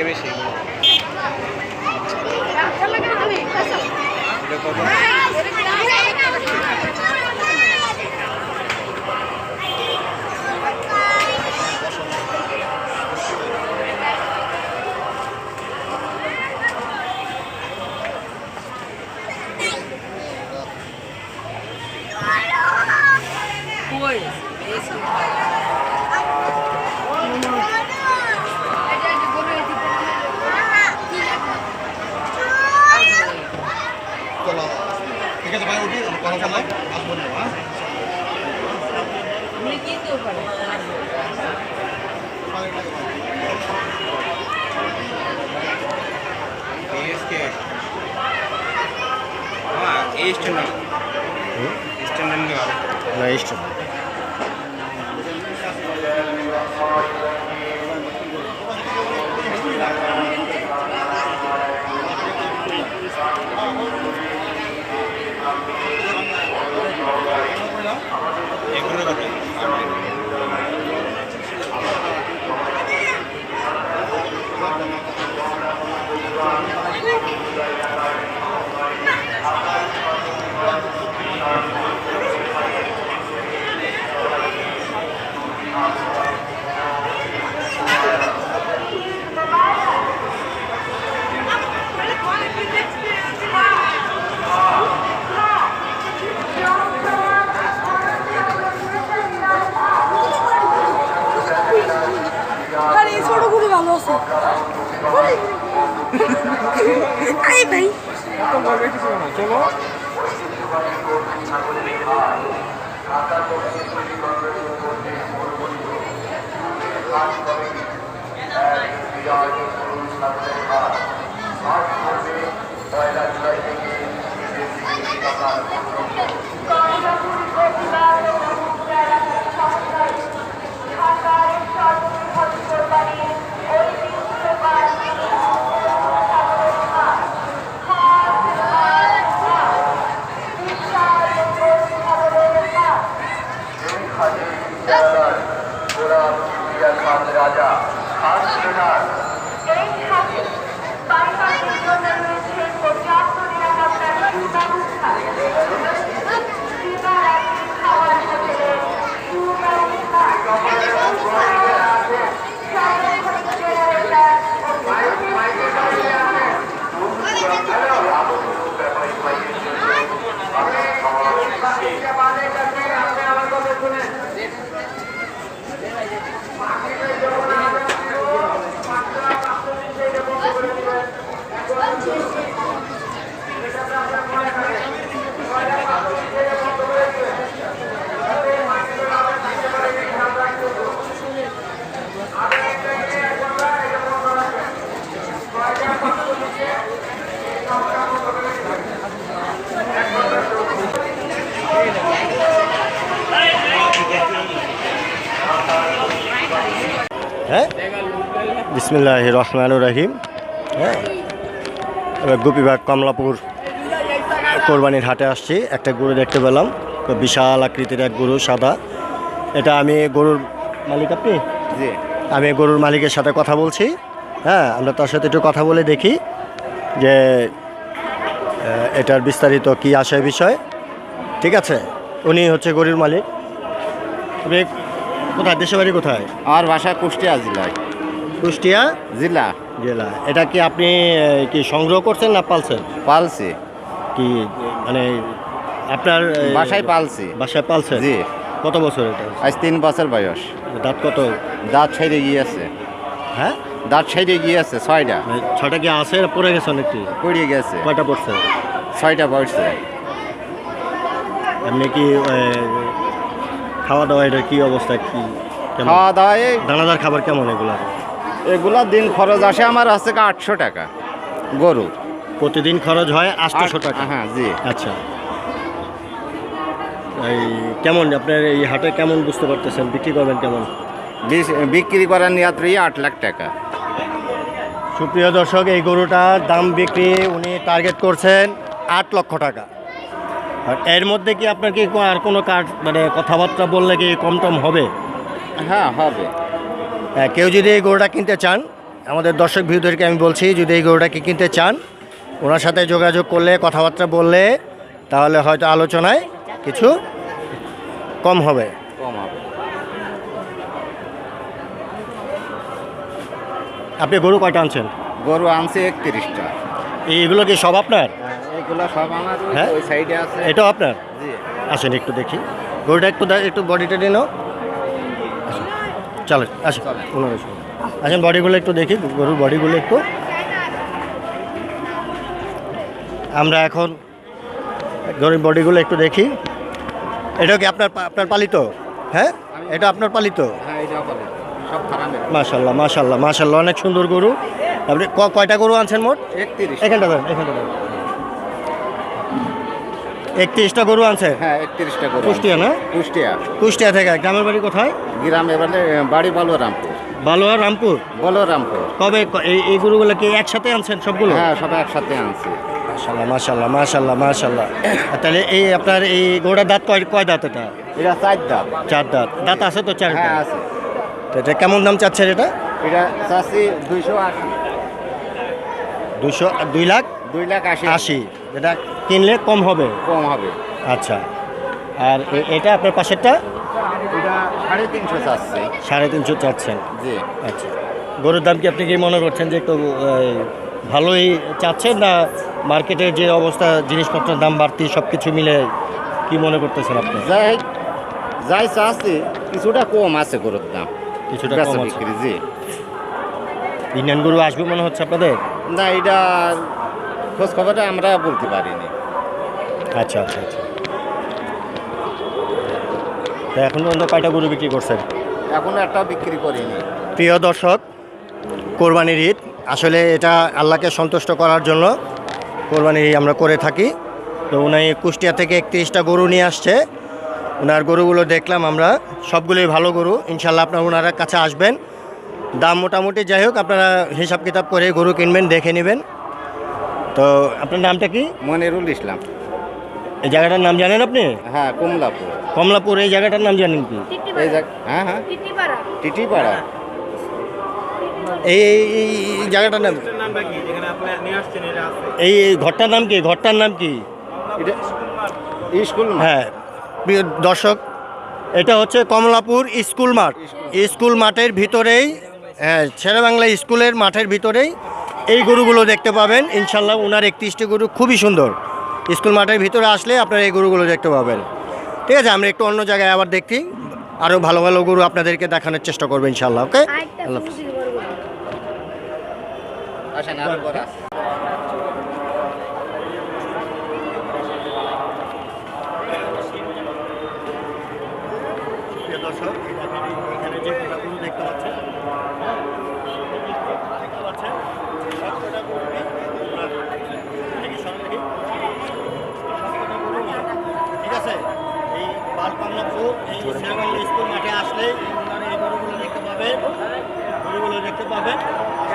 বেশি ঠিক আছে ভাই, উঠি কথা চালাই আসবো না। আরে ভাই চলো রাজা খান সেনার এই সাথে বাইপাসের জন্য রয়েছে পর্যাপ্ত নিরাপত্তার সুব্যবস্থা। খাওয়ার হোটেলে হ্যাঁ, বিসমিল্লাহির রহমানির রহিম। হ্যাঁ, এবার গোপীবাগ কমলাপুর কোরবানির হাটে আসছি। একটা গরু দেখতে পেলাম, বিশাল আকৃতির এক গরু, সাদা। এটা আমি গরুর মালিক, আপনি? জি, আমি গরুর মালিকের সাথে কথা বলছি। হ্যাঁ, আমরা তার সাথে একটু কথা বলে দেখি যে এটার বিস্তারিত কি আসে বিষয়। ঠিক আছে, উনি হচ্ছে গরুর মালিক। আপনি কোথায়, দেশের বাড়ি কোথায়? আমার বাসা কুষ্টিয়া জেলায়। কুষ্টিয়া জেলা জেলা। এটা কি আপনি কি সংগ্রহ করছেন না পালছেন? পালছি। কি মানে আপনার বাসায় পালছি। বাসায় পালছেন? জি। কত বছর এটা? আজ 3 বছর বয়স। দাঁত কত? দাঁত ছেড়ে গিয়েছে। হ্যাঁ, দাঁত ছেড়ে গিয়েছে 6টা। 6টা কি আছে, পড়ে গেছে অনেকটি? পড়ে গেছে। কয়টা পড়ছে? 6টা পড়ছে। এমনি কি খাওয়া দাওয়া এটার কি অবস্থা, কি খাওয়া দাওয়া দানাদার খাবার কেমন এগুলা? এগুলা দিন খরচ আসে আমার হচ্ছে 800 টাকা গরু। প্রতিদিন খরচ হয় 800 টাকা? হ্যাঁ, জি। আচ্ছা, এই কেমন আপনার এই হাটে কেমন বুঝতে পারতেছেন, বিক্রি করবেন কেমন? বিক্রি করার নিয়াত রয়ে 8 লাখ টাকা। সুপ্রিয় দর্শক, এই গরুটার দাম বিক্রি উনি টার্গেট করছেন 8 লক্ষ টাকা। আর এর মধ্যে কি আপনার কি আর কোনো কার্ড মানে কথাবার্তা বললে কি কম টম হবে? হ্যাঁ, হবে। হ্যাঁ, কেউ যদি এই গরুটা কিনতে চান, আমাদের দর্শক ভিউদেরকে আমি বলছি, যদি এই গরুটাকে কিনতে চান ওনার সাথে যোগাযোগ করলে, কথাবার্তা বললে তাহলে হয়তো আলোচনায় কিছু কম হবে। কম হবে। আপনি গরু কয়টা আনছেন? গরু আনছে 31টা। এইগুলো কি সব আপনার? এগুলো সব আমার হ্যাঁ? ওই সাইডে আছে। এটাও আপনার? জি। আসেন একটু দেখি গরুটা, একটু বডিটা নিয়ে নাও। আসেন, চলেন আসেন, চলেন। ওনার আসুন। আসেন, বডিগুলো একটু দেখি, গরুর বডিগুলো একটু। আমরা এখন গরুর বডিগুলো একটু দেখি। এটাও কি আপনার পালিত? হ্যাঁ, এটা আপনার পালিত? হ্যাঁ, এটা বলে সব খারাপের। মাশাল্লাহ মাশাল্লাহ মাশাল্লাহ, অনেক সুন্দর গরু। আপনি কয়টা গরু আনছেন মোট? 31। এখানটা দেন। 31টা গরু আনছে? হ্যাঁ, 31টা গরু। কুষ্টিয়া না? কুষ্টিয়া। কুষ্টিয়া থেকে। গ্রামের বাড়ি কোথায়? গ্রামে বলে বাড়ি বলরামপুর। বালোয়া রামপুর। বলরামপুর। কবে এই গরুগুলো কি একসাথে আনছেন সবগুলো? হ্যাঁ, সব একসাথে আনছি। মাশাল্লাহ মাশাল্লাহ মাশাল্লাহ মাশাল্লাহ। তাহলে এই আপনার এই গরুটার দাঁত কয় দাঁত এটা? এটা 4 দাঁত। 4 দাঁত। দাঁত আছে তো 4টা? হ্যাঁ, আছে। তো এটা কেমন দাম চাচ্ছেন এটা? এটা চাচ্ছি 280। 2 লাখ 2,80,000 80। এটা কিনলে কম হবে? কম হবে। আচ্ছা। আর এটা আপনার পাশেরটা? এটা 350 চাচ্ছি। 350 চাচ্ছেন? জি। আচ্ছা। গরুর দাম কি আপনি কি মনে করছেন যে একটু ভালোই চাচ্ছেন, না মার্কেটের যে অবস্থা, জিনিসপত্রের দাম বাড়তি, সব কিছু মিলে কি মনে করতেছেন আপনি? যাই চাচ্ছি কিছুটা কম আছে গরুর দাম। কিছুটা বেচা কম আছে। বিক্রি। জি। ইন্ডিয়ান গরু আসবে মনে হচ্ছে আপনাদের? না, এটা খোঁজ খবরটা আমরা বলতে পারিনি। আচ্ছা আচ্ছা আচ্ছা। তা এখন পর্যন্ত কয়টা গরু বিক্রি করছেন? এখনো একটাও বিক্রি করিনি। প্রিয় দর্শক, কোরবানির ঈদ আসলে এটা আল্লাহকে সন্তুষ্ট করার জন্য কোরবানির ঈদ আমরা করে থাকি। তো উনি কুষ্টিয়া থেকে 31টা গরু নিয়ে আসছে। ওনার গরুগুলো দেখলাম আমরা, সবগুলোই ভালো গরু। ইনশাল্লাহ আপনারা ওনার কাছে আসবেন, দাম মোটামুটি যাই হোক আপনারা হিসাব কিতাব করে গরু কিনবেন, দেখে নেবেন। তো আপনার নামটা কি? মনিরুল ইসলাম। এই জায়গাটার নাম জানেন আপনি? হ্যাঁ, কমলাপুর। কমলাপুর। এই জায়গাটার নাম জানেন কি? এই হ্যাঁ হ্যাঁ, টিটিপাড়া। এই জায়গাটার নাম, এই ঘরটার নাম কি? ঘরটার নাম কি? এটা স্কুল। হ্যাঁ, প্রিয় দর্শক, এটা হচ্ছে কমলাপুর স্কুল মাঠ। স্কুল মাঠের ভিতরেই, হ্যাঁ, শেরেবাংলা স্কুলের মাঠের ভিতরেই এই গরুগুলো দেখতে পাবেন। ইনশাল্লাহ ওনার 31টি গরু খুবই সুন্দর। স্কুল মাঠের ভিতরে আসলে আপনারা এই গরুগুলো দেখতে পাবেন। ঠিক আছে, আমরা একটু অন্য জায়গায় আবার দেখি, আরও ভালো ভালো গরু আপনাদেরকে দেখানোর চেষ্টা করবো ইনশাল্লাহ। ওকে, আল্লাহ হাফেজ। আসেন আরো বড় আছে। প্রিয় দর্শক, এখানে যে গরুগুলো দেখতে পাচ্ছেন, সবকটা গরুই আপনার। দেখি, সরান দেখি। সবকটা গরুই, ঠিক আছে, এই বালকমলাপুর এই শেরেবাংলা স্কুল মাঠে আসলে আপনারা এই গরুগুলো দেখতে পাবেন। গরুগুলো দেখতে পাবেন।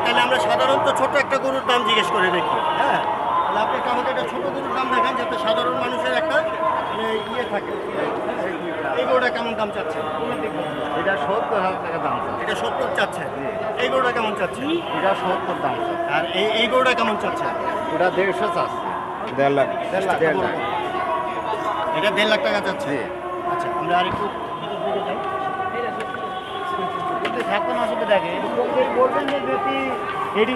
তাহলে আমরা সাধারণত ছোট একটা গরুর দাম জিজ্ঞেস করে দেখি। হ্যাঁ, তাহলে আপনি আমাকে একটা ছোট গরুর দাম দেখান, যাতে সাধারণ মানুষের একটা মানে ইয়ে থাকে। এই গরুটা কেমন দাম চাচ্ছে? এটা 70,000 টাকা দাম চাচ্ছে। এটা 70 চাচ্ছে। এই গরুটা কেমন চাচ্ছে? এটা 70 দাম চাচ্ছে। আর এই গরুটা কেমন চাচ্ছে? ওটা 150 চাচ্ছে। 1.5 লাখ। 1.5 লাখ। এটা 1.5 লাখ টাকা চাচ্ছে। জি। আচ্ছা, আমরা আরেকটু ভিতর দিকে যাই। যদি থাকতো না অসুবিধা দেখে বলবেন যে যদি এটি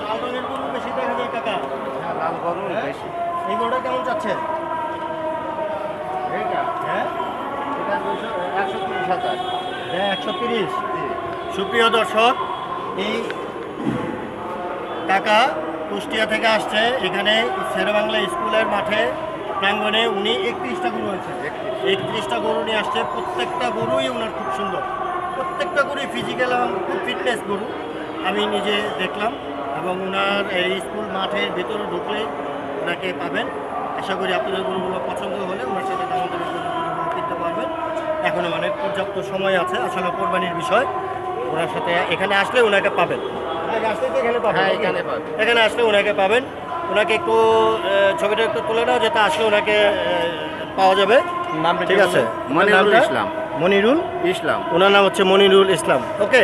লাল রঙের গরু বেশি দেখা যায় কাকা। হ্যাঁ, লাল গরু বেশি। এই গরুটা কেমন চাচ্ছে? এইটা হ্যাঁ, এটা 130,000। 130। সুপ্রিয় দর্শক, এই টাকা কুষ্টিয়া থেকে আসছে। এখানে শেরেবাংলা স্কুলের মাঠে প্রাঙ্গণে উনি 31টা গরু আছে। 31টা গরু নিয়ে আসছে। প্রত্যেকটা গরুই ওনার খুব সুন্দর। প্রত্যেকটা গরুই ফিজিক্যাল এবং খুব ফিটনেস গরু আমি নিজে দেখলাম। এবং ওনার এই স্কুল মাঠের ভিতরে ঢুকলে ওনাকে পাবেন। আশা করি আপনাদের গরুগুলো পছন্দ হলে ওনার সাথে দামাদামি করে গরুগুলো কিনতে পারবেন। এখনো অনেক পর্যাপ্ত সময় আছে, আসলে কোরবানির বিষয়। ওনার সাথে এখানে আসলে ওনাকে পাবেন। এখানে আসলে তো এখানে পাবেন। হ্যাঁ, নাকি? এখানে পাবেন। এখানে আসলে ওনাকে পাবেন। ওনাকে একটু ছবিটা একটু তুলে নাও, যাতে আসলে ওনাকে পাওয়া যাবে। নামটা ঠিক আছে, মনিরুল নামটা? ইসলাম। মনিরুল ইসলাম। ওনার নাম হচ্ছে মনিরুল ইসলাম। ওকে,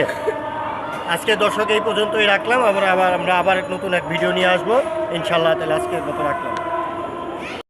আজকে দর্শক এই পর্যন্তই রাখলাম। আমরা আবার এক নতুন এক ভিডিও নিয়ে আসবো ইনশাল্লাহ। তাহলে আজকের মতো রাখলাম।